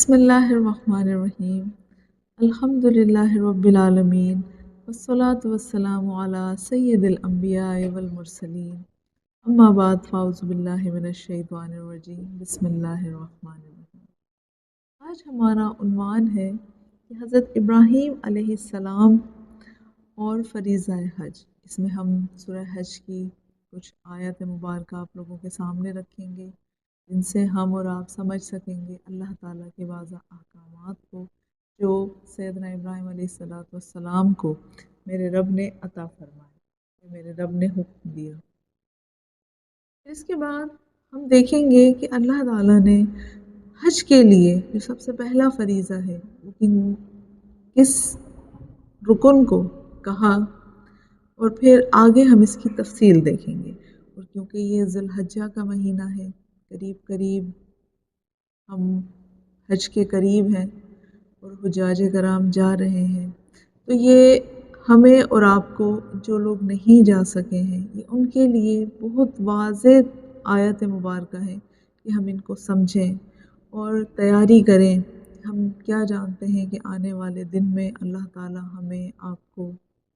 بسم اللہ الرحمن الرحیم الحمد للہ رب العالمین والصلاة والسلام علی سید الانبیاء والمرسلین اما بعد فاعوذ باللہ من الشیطان الرجیم بسم اللہ الرحمن الرحیم۔ آج ہمارا عنوان ہے کہ حضرت ابراہیم علیہ السلام اور فریضہ حج۔ اس میں ہم سورہ حج کی کچھ آیت مبارکہ آپ لوگوں کے سامنے رکھیں گے جن سے ہم اور آپ سمجھ سکیں گے اللہ تعالیٰ کے واضح احکامات کو جو سیدنا ابراہیم علیہ السلام کو میرے رب نے عطا فرمایا، میرے رب نے حکم دیا۔ اس کے بعد ہم دیکھیں گے کہ اللہ تعالیٰ نے حج کے لیے جو سب سے پہلا فریضہ ہے وہ کس رکن کو کہا، اور پھر آگے ہم اس کی تفصیل دیکھیں گے۔ اور کیونکہ یہ ذی الحجہ کا مہینہ ہے، قریب ہم حج کے قریب ہیں اور حجاج کرام جا رہے ہیں، تو یہ ہمیں اور آپ کو جو لوگ نہیں جا سکے ہیں یہ ان کے لیے بہت واضح آیت مبارکہ ہے کہ ہم ان کو سمجھیں اور تیاری کریں۔ ہم کیا جانتے ہیں کہ آنے والے دن میں اللہ تعالیٰ ہمیں آپ کو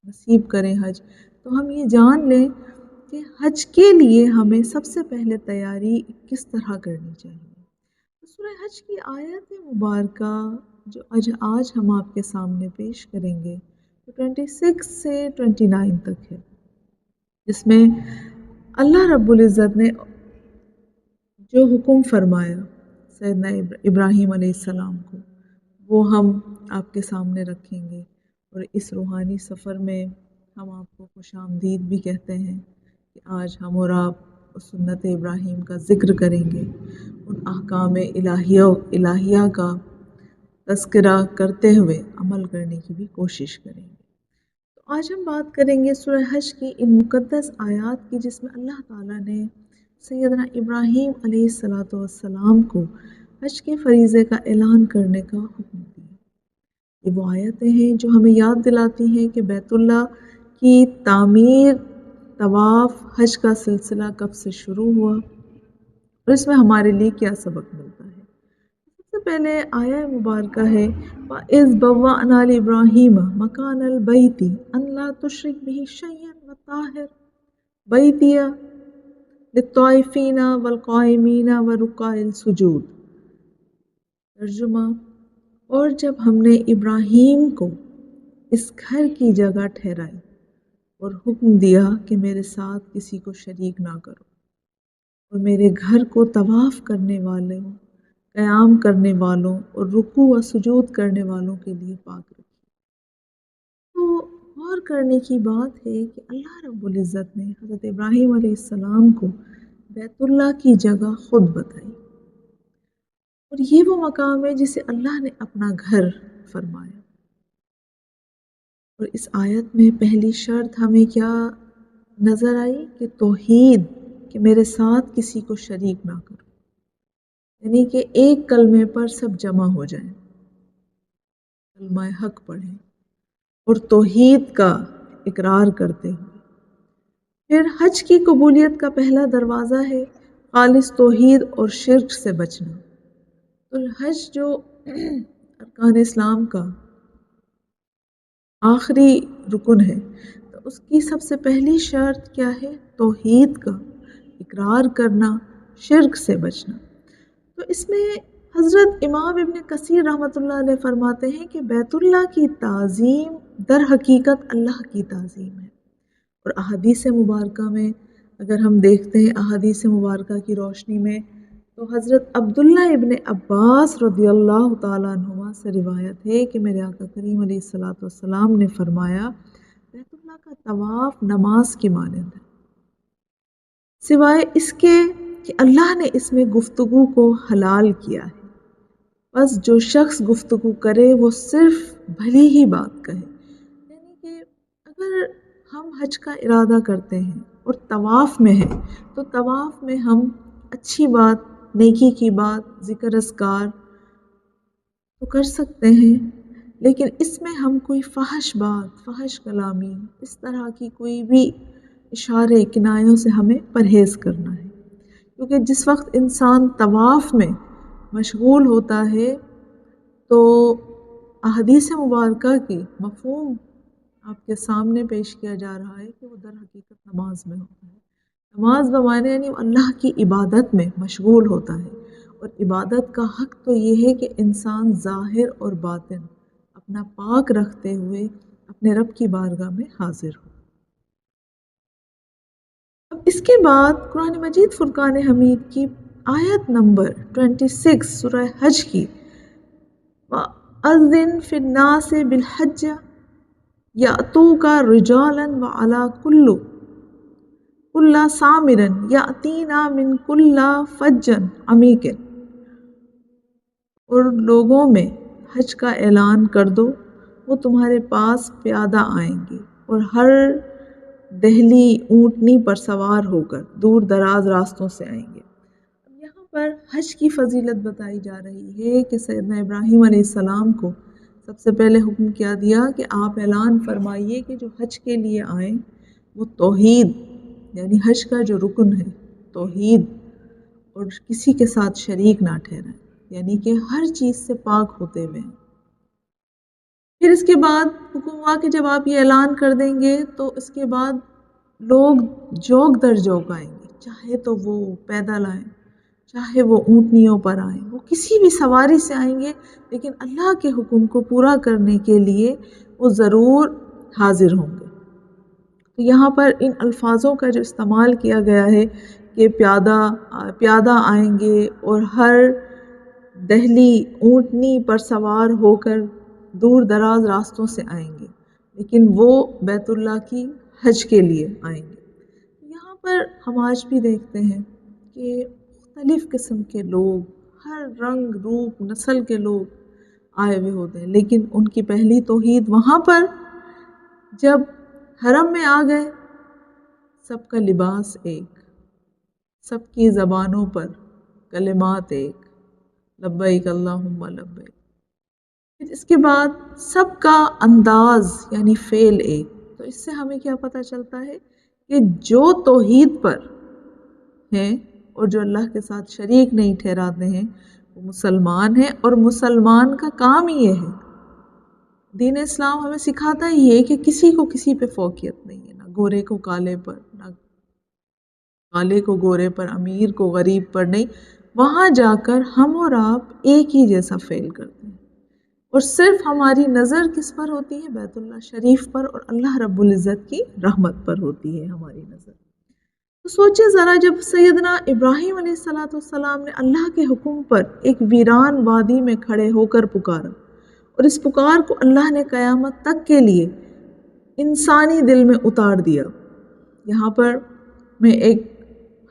نصیب کریں حج، تو ہم یہ جان لیں کہ حج کے لیے ہمیں سب سے پہلے تیاری کس طرح کرنی چاہیے۔ سورہ حج کی آیت مبارکہ جو آج ہم آپ کے سامنے پیش کریں گے 26 سے 29 تک ہے، جس میں اللہ رب العزت نے جو حکم فرمایا سیدنا ابراہیم علیہ السلام کو وہ ہم آپ کے سامنے رکھیں گے، اور اس روحانی سفر میں ہم آپ کو خوش آمدید بھی کہتے ہیں کہ آج ہم اور آپ سنت ابراہیم کا ذکر کریں گے، ان احکام الہیہ کا تذکرہ کرتے ہوئے عمل کرنے کی بھی کوشش کریں گے۔ تو آج ہم بات کریں گے سورہ حج کی ان مقدس آیات کی، جس میں اللہ تعالیٰ نے سیدنا ابراہیم علیہ السلام کو حج کے فریضے کا اعلان کرنے کا حکم دیا۔ یہ وہ آیتیں ہیں جو ہمیں یاد دلاتی ہیں کہ بیت اللہ کی تعمیر، طواف، حج کا سلسلہ کب سے شروع ہوا اور اس میں ہمارے لیے کیا سبق ملتا ہے۔ سب سے پہلے آیہ مبارکہ ہے وَإِذْ بَوَّأْنَا لِإِبْرَاهِيمَ مَكَانَ الْبَيْتِ أَنْ لَا تُشْرِكْ بِهِ شَيْئًا وَطَهِّرْ بَيْتِيَ لِلطَّائِفِينَ وَالْقَائِمِينَ وَرُكَّعِ السُّجُودِ۔ ترجمہ: اور جب ہم نے ابراہیم کو اس گھر کی جگہ ٹھہرائی اور حکم دیا کہ میرے ساتھ کسی کو شریک نہ کرو، اور میرے گھر کو طواف کرنے والوں، قیام کرنے والوں اور رکوع و سجود کرنے والوں کے لیے پاک رکھی۔ تو غور کرنے کی بات ہے کہ اللہ رب العزت نے حضرت ابراہیم علیہ السلام کو بیت اللہ کی جگہ خود بتائی، اور یہ وہ مقام ہے جسے اللہ نے اپنا گھر فرمایا۔ اور اس آیت میں پہلی شرط ہمیں کیا نظر آئی کہ توحید، کہ میرے ساتھ کسی کو شریک نہ کرو، یعنی کہ ایک کلمے پر سب جمع ہو جائیں، کلمہ حق پڑھیں اور توحید کا اقرار کرتے ہوئے۔ پھر حج کی قبولیت کا پہلا دروازہ ہے خالص توحید اور شرک سے بچنا۔ تو حج جو ارکان اسلام کا آخری رکن ہے، تو اس کی سب سے پہلی شرط کیا ہے؟ توحید کا اقرار کرنا، شرک سے بچنا۔ تو اس میں حضرت امام ابن کثیر رحمۃ اللہ علیہ فرماتے ہیں کہ بیت اللہ کی تعظیم در حقیقت اللہ کی تعظیم ہے۔ اور احادیث مبارکہ میں اگر ہم دیکھتے ہیں احادیث مبارکہ کی روشنی میں، تو حضرت عبداللہ ابن عباس رضی اللہ تعالیٰ عنہما سے روایت ہے کہ میرے آقا کریم علیہ السلام نے فرمایا بیت اللہ کا طواف نماز کی مانند ہے، سوائے اس کے کہ اللہ نے اس میں گفتگو کو حلال کیا ہے، بس جو شخص گفتگو کرے وہ صرف بھلی ہی بات کہے۔ یعنی کہ اگر ہم حج کا ارادہ کرتے ہیں اور طواف میں ہیں، تو طواف میں ہم اچھی بات، نیکی کی بات، ذکر اذکار تو کر سکتے ہیں، لیکن اس میں ہم کوئی فحش بات، فحش کلامی، اس طرح کی کوئی بھی اشارے، کنایوں سے ہمیں پرہیز کرنا ہے، کیونکہ جس وقت انسان طواف میں مشغول ہوتا ہے تو احادیث مبارکہ کی مفہوم آپ کے سامنے پیش کیا جا رہا ہے کہ وہ در حقیقت نماز میں ہوتا ہے۔ نماز بمانے یعنی وہ اللہ کی عبادت میں مشغول ہوتا ہے، اور عبادت کا حق تو یہ ہے کہ انسان ظاہر اور باطن اپنا پاک رکھتے ہوئے اپنے رب کی بارگاہ میں حاضر ہو۔ اب اس کے بعد قرآن مجید فرقان حمید کی آیت نمبر 26 سورہ حج کی وَأَذِّن فِي النَّاسِ بِالْحَجِّ يَأْتُوكَ رِجَالًا وَعَلَى كُلَّ سَامِرٍ يَأْتِينَ مِنْ كُلِّ فَجٍّ عَمِيقٍ، اور لوگوں میں حج کا اعلان کر دو، وہ تمہارے پاس پیادہ آئیں گے اور ہر دہلی اونٹنی پر سوار ہو کر دور دراز راستوں سے آئیں گے۔ یہاں پر حج کی فضیلت بتائی جا رہی ہے کہ سیدنا ابراہیم علیہ السلام کو سب سے پہلے حکم کیا دیا کہ آپ اعلان فرمائیے کہ جو حج کے لیے آئیں وہ توحید یعنی حج کا جو رکن ہے توحید، اور کسی کے ساتھ شریک نہ ٹھہرائیں، یعنی کہ ہر چیز سے پاک ہوتے ہوئے۔ پھر اس کے بعد حکم ہوا کہ جب آپ یہ اعلان کر دیں گے تو اس کے بعد لوگ جوگ در جوگ آئیں گے، چاہے تو وہ پیدل آئیں، چاہے وہ اونٹنیوں پر آئیں، وہ کسی بھی سواری سے آئیں گے، لیکن اللہ کے حکم کو پورا کرنے کے لیے وہ ضرور حاضر ہوں گے۔ تو یہاں پر ان الفاظوں کا جو استعمال کیا گیا ہے کہ پیادہ آئیں گے اور ہر دہلی اونٹنی پر سوار ہو کر دور دراز راستوں سے آئیں گے، لیکن وہ بیت اللہ کی حج کے لیے آئیں گے۔ یہاں پر ہم آج بھی دیکھتے ہیں کہ مختلف قسم کے لوگ، ہر رنگ روپ نسل کے لوگ آئے ہوئے ہوتے ہیں، لیکن ان کی پہلی توحید وہاں پر جب حرم میں آ گئے، سب کا لباس ایک، سب کی زبانوں پر کلمات ایک، لبیک اللہم لبیک۔ پھر اس کے بعد سب کا انداز یعنی فعل ایک۔ تو اس سے ہمیں کیا پتہ چلتا ہے کہ جو توحید پر ہیں اور جو اللہ کے ساتھ شریک نہیں ٹھہراتے ہیں وہ مسلمان ہیں، اور مسلمان کا کام ہی یہ ہے۔ دین اسلام ہمیں سکھاتا ہی ہے کہ کسی کو کسی پہ فوقیت نہیں ہے، نہ گورے کو کالے پر، نہ کالے کو گورے پر، امیر کو غریب پر نہیں۔ وہاں جا کر ہم اور آپ ایک ہی جیسا فعل کرتے ہیں، اور صرف ہماری نظر کس پر ہوتی ہے؟ بیت اللہ شریف پر، اور اللہ رب العزت کی رحمت پر ہوتی ہے ہماری نظر۔ تو سوچیں ذرا، جب سیدنا ابراہیم علیہ السلام نے اللہ کے حکم پر ایک ویران وادی میں کھڑے ہو کر پکارا، اور اس پکار کو اللہ نے قیامت تک کے لیے انسانی دل میں اتار دیا۔ یہاں پر میں ایک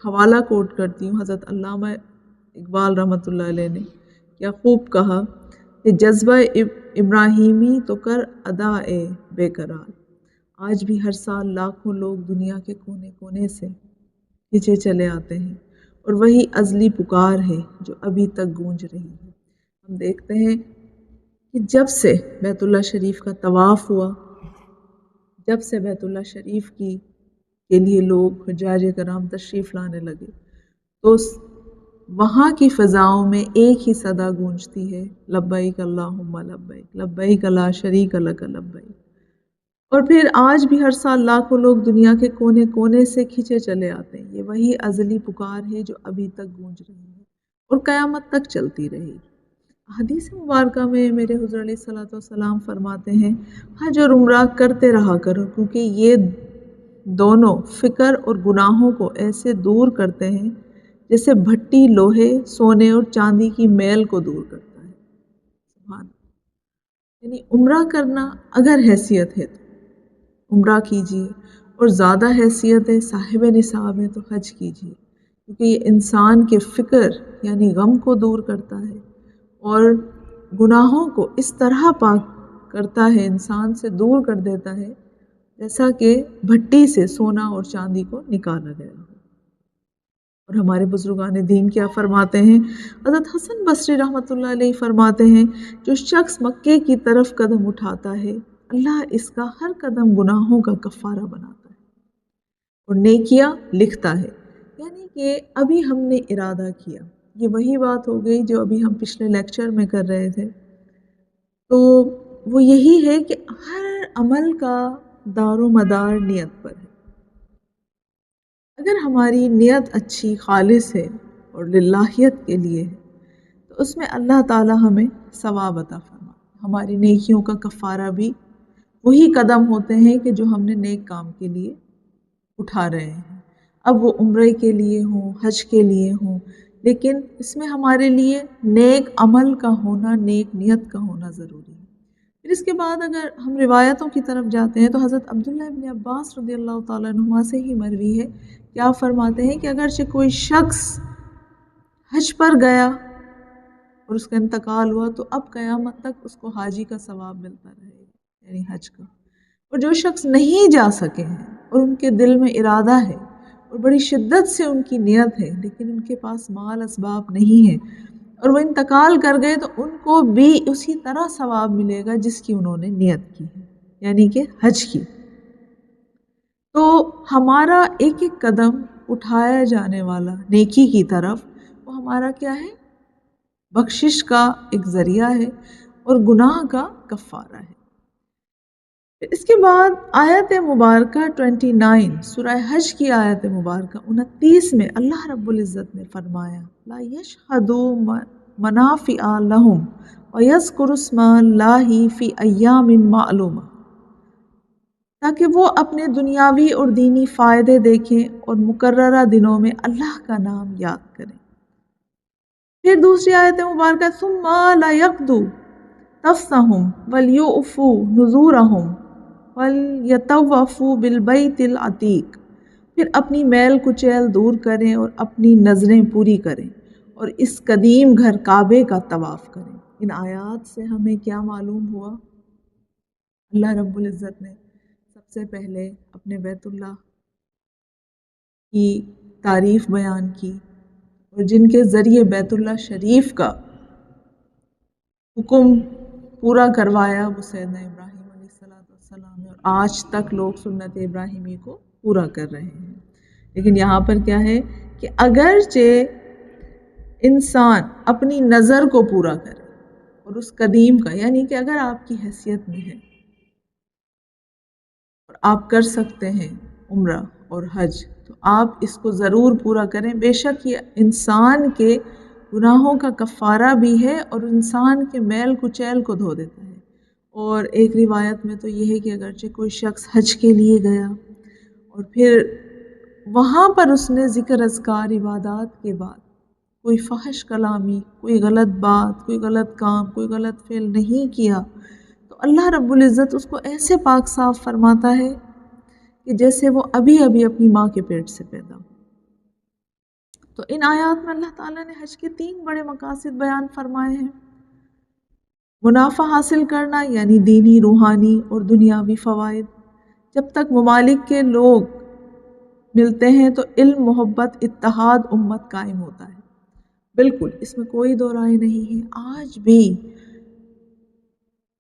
حوالہ کوٹ کرتی ہوں، حضرت علامہ اقبال رحمۃ اللہ علیہ نے کیا خوب کہا کہ جذبہ ابراہیمی تو کر ادا بے قرار۔ آج بھی ہر سال لاکھوں لوگ دنیا کے کونے کونے سے کھنچے چلے آتے ہیں، اور وہی ازلی پکار ہے جو ابھی تک گونج رہی ہے۔ ہم دیکھتے ہیں کہ جب سے بیت اللہ شریف کا طواف ہوا، جب سے بیت اللہ شریف کے لیے لوگ حجاج کرام تشریف لانے لگے، تو وہاں کی فضاؤں میں ایک ہی صدا گونجتی ہے، لبیک اللہم لبیک، لبیک لا شریک لک لبیک۔ اور پھر آج بھی ہر سال لاکھوں لوگ دنیا کے کونے کونے سے کھنچے چلے آتے ہیں۔ یہ وہی ازلی پکار ہے جو ابھی تک گونج رہی ہے اور قیامت تک چلتی رہے گی۔ حدیث مبارکہ میں میرے حضور علیہ الصلوۃ والسلام فرماتے ہیں، حج اور عمرہ کرتے رہا کرو، کیونکہ یہ دونوں فکر اور گناہوں کو ایسے دور کرتے ہیں جیسے بھٹی لوہے، سونے اور چاندی کی میل کو دور کرتا ہے۔ سبحان، یعنی عمرہ کرنا اگر حیثیت ہے تو عمرہ کیجیے، اور زیادہ حیثیت ہے، صاحب نصاب ہے تو حج کیجیے، کیونکہ یہ انسان کے فکر یعنی غم کو دور کرتا ہے، اور گناہوں کو اس طرح پاک کرتا ہے، انسان سے دور کر دیتا ہے جیسا کہ بھٹی سے سونا اور چاندی کو نکالا گیا ہو۔ اور ہمارے بزرگان دین کیا فرماتے ہیں؟ حضرت حسن بصری رحمۃ اللہ علیہ فرماتے ہیں، جو شخص مکے کی طرف قدم اٹھاتا ہے، اللہ اس کا ہر قدم گناہوں کا کفارہ بناتا ہے اور نیکیاں لکھتا ہے۔ یعنی کہ ابھی ہم نے ارادہ کیا، یہ وہی بات ہو گئی جو ابھی ہم پچھلے لیکچر میں کر رہے تھے تو وہ یہی ہے کہ ہر عمل کا دار و مدار نیت پر ہے. اگر ہماری نیت اچھی خالص ہے اور للہیت کے لیے ہے تو اس میں اللہ تعالی ہمیں ثواب عطا فرمائے. ہماری نیکیوں کا کفارہ بھی وہی قدم ہوتے ہیں کہ جو ہم نے نیک کام کے لیے اٹھا رہے ہیں، اب وہ عمرے کے لیے ہوں، حج کے لیے ہوں، لیکن اس میں ہمارے لیے نیک عمل کا ہونا، نیک نیت کا ہونا ضروری ہے. پھر اس کے بعد اگر ہم روایتوں کی طرف جاتے ہیں تو حضرت عبداللہ ابن عباس رضی اللہ تعالیٰ عنہما سے ہی مروی ہے کہ آپ فرماتے ہیں کہ اگرچہ کوئی شخص حج پر گیا اور اس کا انتقال ہوا تو اب قیامت تک اس کو حاجی کا ثواب ملتا رہے گا، یعنی حج کا. اور جو شخص نہیں جا سکے ہیں اور ان کے دل میں ارادہ ہے اور بڑی شدت سے ان کی نیت ہے لیکن ان کے پاس مال اسباب نہیں ہے اور وہ انتقال کر گئے تو ان کو بھی اسی طرح ثواب ملے گا جس کی انہوں نے نیت کی ہے، یعنی کہ حج کی. تو ہمارا ایک ایک قدم اٹھایا جانے والا نیکی کی طرف وہ ہمارا کیا ہے؟ بخشش کا ایک ذریعہ ہے اور گناہ کا کفارہ ہے. اس کے بعد آیت مبارکہ 29 سورہ حج کی آیت مبارکہ 29 میں اللہ رب العزت نے فرمایا لا یشہدوا منافع لہم ویذکروا اسم اللہ فی ایام معلومہ، تاکہ وہ اپنے دنیاوی اور دینی فائدے دیکھیں اور مقررہ دنوں میں اللہ کا نام یاد کریں. پھر دوسری آیت مبارکہ ثم لا یقضوا تفثہم ولیوفوا نذورہم وَلْيَطَوَّفُوا بِالْبَيْتِ الْعَتِیقِ، پھر اپنی میل کچیل دور کریں اور اپنی نظریں پوری کریں اور اس قدیم گھر کعبے کا طواف کریں. ان آیات سے ہمیں کیا معلوم ہوا؟ اللہ رب العزت نے سب سے پہلے اپنے بیت اللہ کی تعریف بیان کی اور جن کے ذریعے بیت اللہ شریف کا حکم پورا کروایا وہ سیدنا ابراہیم علیہ السلام ہے، اور آج تک لوگ سنت ابراہیمی کو پورا کر رہے ہیں. لیکن یہاں پر کیا ہے کہ اگرچہ انسان اپنی نظر کو پورا کرے اور اس قدیم کا، یعنی کہ اگر آپ کی حیثیت میں ہے اور آپ کر سکتے ہیں عمرہ اور حج تو آپ اس کو ضرور پورا کریں. بے شک یہ انسان کے گناہوں کا کفارہ بھی ہے اور انسان کے میل کچیل کو دھو دیتا ہے. اور ایک روایت میں تو یہ ہے کہ اگرچہ کوئی شخص حج کے لیے گیا اور پھر وہاں پر اس نے ذکر اذکار عبادات کے بعد کوئی فحش کلامی، کوئی غلط بات، کوئی غلط کام، کوئی غلط فعل نہیں کیا تو اللہ رب العزت اس کو ایسے پاک صاف فرماتا ہے کہ جیسے وہ ابھی ابھی اپنی ماں کے پیٹ سے پیدا ہو. تو ان آیات میں اللہ تعالیٰ نے حج کے 3 بڑے مقاصد بیان فرمائے ہیں. منافع حاصل کرنا یعنی دینی، روحانی اور دنیاوی فوائد. جب تک ممالک کے لوگ ملتے ہیں تو علم، محبت، اتحاد امت قائم ہوتا ہے. بالکل اس میں کوئی دو رائے نہیں ہے. آج بھی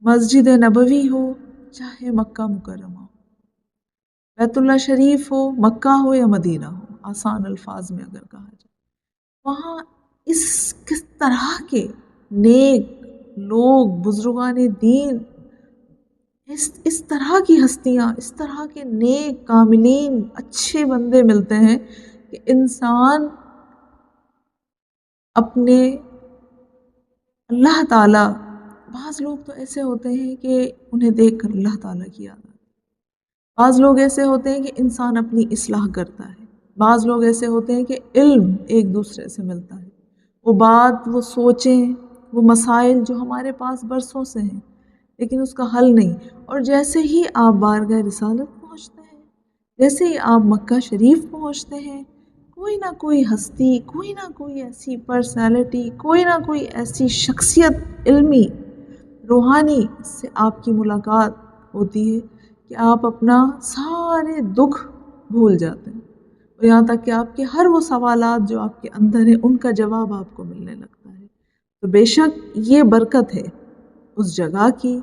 مسجد نبوی ہو چاہے مکہ مکرمہ ہو، بیت اللہ شریف ہو، مکہ ہو یا مدینہ ہو، آسان الفاظ میں اگر کہا جائے، وہاں کس طرح کے نیک لوگ، بزرگان دین، اس طرح کی ہستیاں، اس طرح کے نیک کاملین اچھے بندے ملتے ہیں کہ انسان اپنے اللہ تعالیٰ، بعض لوگ تو ایسے ہوتے ہیں کہ انہیں دیکھ کر اللہ تعالیٰ کی یاد آتی ہے. بعض لوگ ایسے ہوتے ہیں کہ انسان اپنی اصلاح کرتا ہے. بعض لوگ ایسے ہوتے ہیں کہ علم ایک دوسرے سے ملتا ہے، وہ بات، وہ سوچیں، وہ مسائل جو ہمارے پاس برسوں سے ہیں لیکن اس کا حل نہیں. اور جیسے ہی آپ بارگاہ رسالت پہنچتے ہیں، جیسے ہی آپ مکہ شریف پہنچتے ہیں، کوئی نہ کوئی ہستی، کوئی نہ کوئی ایسی پرسنالٹی، کوئی نہ کوئی ایسی شخصیت علمی، روحانی سے آپ کی ملاقات ہوتی ہے کہ آپ اپنا سارے دکھ بھول جاتے ہیں اور یہاں تک کہ آپ کے ہر وہ سوالات جو آپ کے اندر ہیں ان کا جواب آپ کو ملنے لگتا ہے. تو بے شک یہ برکت ہے اس جگہ کی،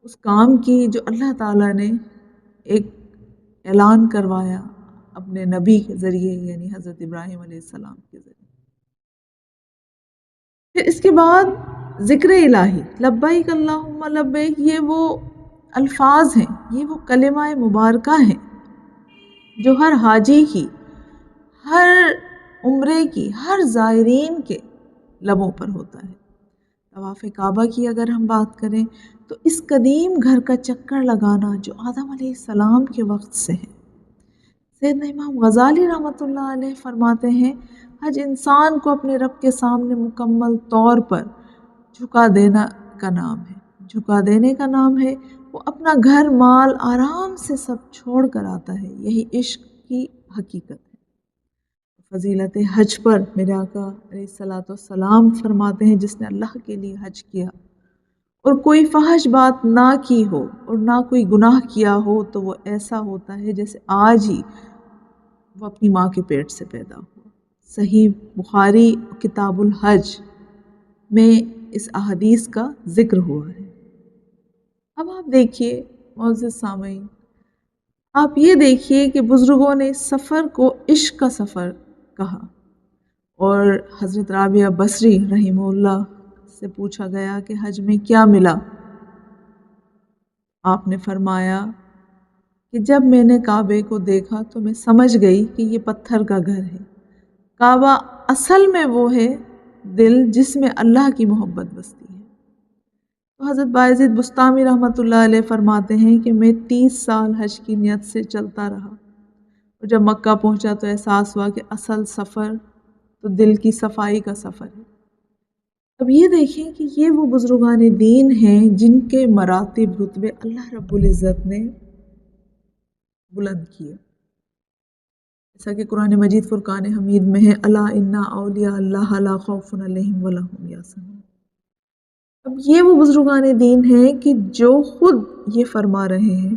اس کام کی جو اللہ تعالیٰ نے ایک اعلان کروایا اپنے نبی کے ذریعے، یعنی حضرت ابراہیم علیہ السلام کے ذریعے. پھر اس کے بعد ذکر الہی لبیک اللہم لبیک، یہ وہ الفاظ ہیں، یہ وہ کلمہ مبارکہ ہیں جو ہر حاجی کی، ہر عمرے کی، ہر زائرین کے لبوں پر ہوتا ہے۔ طواف کعبہ کی اگر ہم بات کریں تو اس قدیم گھر کا چکر لگانا جو آدم علیہ السلام کے وقت سے ہے، سیدنا امام غزالی رحمۃ اللہ علیہ فرماتے ہیں حج انسان کو اپنے رب کے سامنے مکمل طور پر جھکا دینا کا نام ہے، جھکا دینے کا نام ہے۔ وہ اپنا گھر مال آرام سے سب چھوڑ کر آتا ہے، یہی عشق کی حقیقت ہے۔ فضیلت حج پر میرے آقا علیہ الصلوۃ والسلام فرماتے ہیں جس نے اللہ کے لیے حج کیا اور کوئی فحش بات نہ کی ہو اور نہ کوئی گناہ کیا ہو تو وہ ایسا ہوتا ہے جیسے آج ہی وہ اپنی ماں کے پیٹ سے پیدا ہوا۔ صحیح بخاری کتاب الحج میں اس احادیث کا ذکر ہوا ہے۔ اب آپ دیکھیے معزز سامعین، آپ یہ دیکھیے کہ بزرگوں نے اس سفر کو عشق کا سفر کہا، اور حضرت رابعہ بصری رحمہ اللہ سے پوچھا گیا کہ حج میں کیا ملا؟ آپ نے فرمایا کہ جب میں نے کعبے کو دیکھا تو میں سمجھ گئی کہ یہ پتھر کا گھر ہے۔ کعبہ اصل میں وہ ہے دل جس میں اللہ کی محبت بستی ہے۔ تو حضرت بایزید بسطامی رحمۃ اللہ علیہ فرماتے ہیں کہ میں 30 سال حج کی نیت سے چلتا رہا، اور جب مکہ پہنچا تو احساس ہوا کہ اصل سفر تو دل کی صفائی کا سفر ہے۔ اب یہ دیکھیں کہ یہ وہ بزرگان دین ہیں جن کے مراتب رتبے اللہ رب العزت نے بلند کیے، جیسا کہ قرآن مجید فرقان حمید میں ہے الا ان اولیاء اللہ لا خوف علیہم ولا هم یحزنون۔ اب یہ وہ بزرگان دین ہیں کہ جو خود یہ فرما رہے ہیں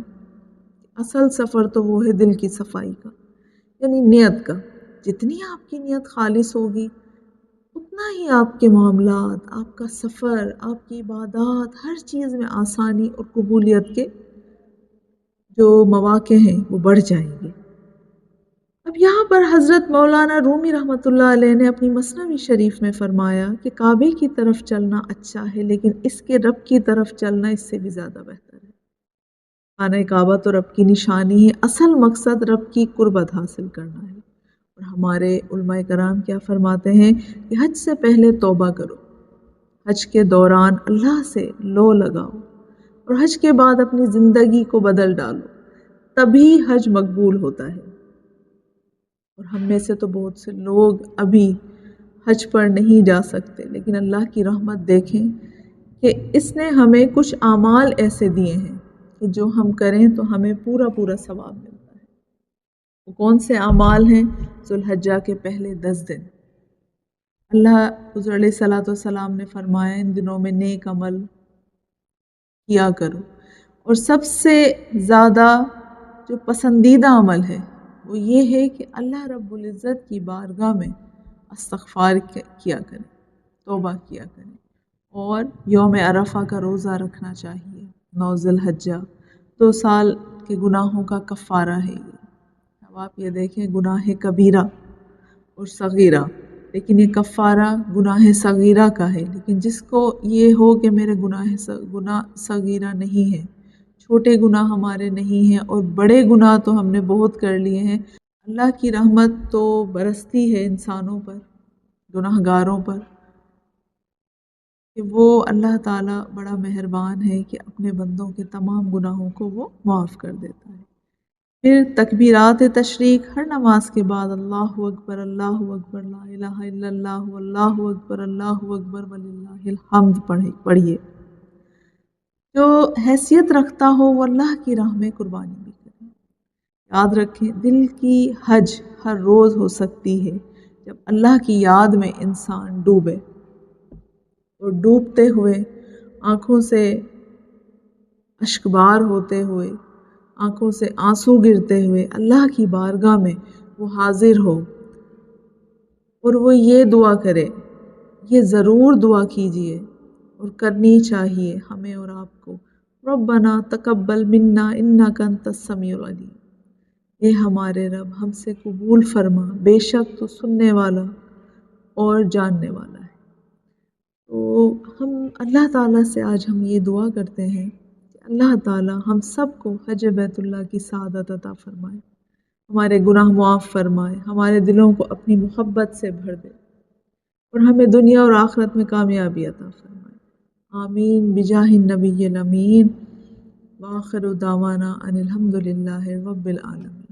اصل سفر تو وہ ہے دل کی صفائی کا، یعنی نیت کا۔ جتنی آپ کی نیت خالص ہوگی اتنا ہی آپ کے معاملات، آپ کا سفر، آپ کی عبادات، ہر چیز میں آسانی اور قبولیت کے جو مواقع ہیں وہ بڑھ جائیں گے۔ اب یہاں پر حضرت مولانا رومی رحمۃ اللہ علیہ نے اپنی مثنوی شریف میں فرمایا کہ کعبے کی طرف چلنا اچھا ہے لیکن اس کے رب کی طرف چلنا اس سے بھی زیادہ بہتر ہے۔ خانہ کعبہ تو رب کی نشانی ہے، اصل مقصد رب کی قربت حاصل کرنا ہے۔ اور ہمارے علماء کرام کیا فرماتے ہیں کہ حج سے پہلے توبہ کرو، حج کے دوران اللہ سے لو لگاؤ، اور حج کے بعد اپنی زندگی کو بدل ڈالو، تبھی حج مقبول ہوتا ہے۔ اور ہم میں سے تو بہت سے لوگ ابھی حج پر نہیں جا سکتے، لیکن اللہ کی رحمت دیکھیں کہ اس نے ہمیں کچھ اعمال ایسے دیے ہیں کہ جو ہم کریں تو ہمیں پورا پورا ثواب ملتا ہے۔ وہ کون سے اعمال ہیں؟ ذو الحجہ کے پہلے 10 دن اللہ حضور علیہ الصلوۃ والسلام نے فرمایا ان دنوں میں نیک عمل کیا کرو، اور سب سے زیادہ جو پسندیدہ عمل ہے وہ یہ ہے کہ اللہ رب العزت کی بارگاہ میں استغفار کیا کریں، توبہ کیا کریں، اور یوم عرفہ کا روزہ رکھنا چاہیے۔ 9 ذی الحجہ 2 سال کے گناہوں کا کفارہ ہے یہ۔ اب آپ یہ دیکھیں گناہ کبیرہ اور صغیرہ، لیکن یہ کفارہ گناہ صغیرہ کا ہے، لیکن جس کو یہ ہو کہ میرے گناہ صغیرہ نہیں ہے، چھوٹے گناہ ہمارے نہیں ہیں اور بڑے گناہ تو ہم نے بہت کر لیے ہیں، اللہ کی رحمت تو برستی ہے انسانوں پر، گناہ گاروں پر، کہ وہ اللہ تعالیٰ بڑا مہربان ہے کہ اپنے بندوں کے تمام گناہوں کو وہ معاف کر دیتا ہے۔ پھر تکبیرات تشریق، ہر نماز کے بعد اللہ اکبر لا الہ الا اللہ اللہ اکبر وللہ الحمد پڑھیے۔ جو حیثیت رکھتا ہو وہ اللہ کی راہ میں قربانی بھی کرے۔ یاد رکھیں دل کی حج ہر روز ہو سکتی ہے جب اللہ کی یاد میں انسان ڈوبے، اور ڈوبتے ہوئے آنکھوں سے اشکبار ہوتے ہوئے، آنکھوں سے آنسو گرتے ہوئے اللہ کی بارگاہ میں وہ حاضر ہو، اور وہ یہ دعا کرے، یہ ضرور دعا کیجئے اور کرنی چاہیے ہمیں اور آپ کو، ربنا تقبل منا انک انت السمیع العلیم، اے ہمارے رب ہم سے قبول فرما، بے شک تو سننے والا اور جاننے والا ہے۔ تو ہم اللہ تعالیٰ سے آج ہم یہ دعا کرتے ہیں کہ اللہ تعالیٰ ہم سب کو حج بیت اللہ کی سعادت عطا فرمائے، ہمارے گناہ معاف فرمائے، ہمارے دلوں کو اپنی محبت سے بھر دے اور ہمیں دنیا اور آخرت میں کامیابی عطا فرمائے۔ آمین بجاہ النبی الامین، وآخر دعوانا ان الحمد للہ رب العالمین۔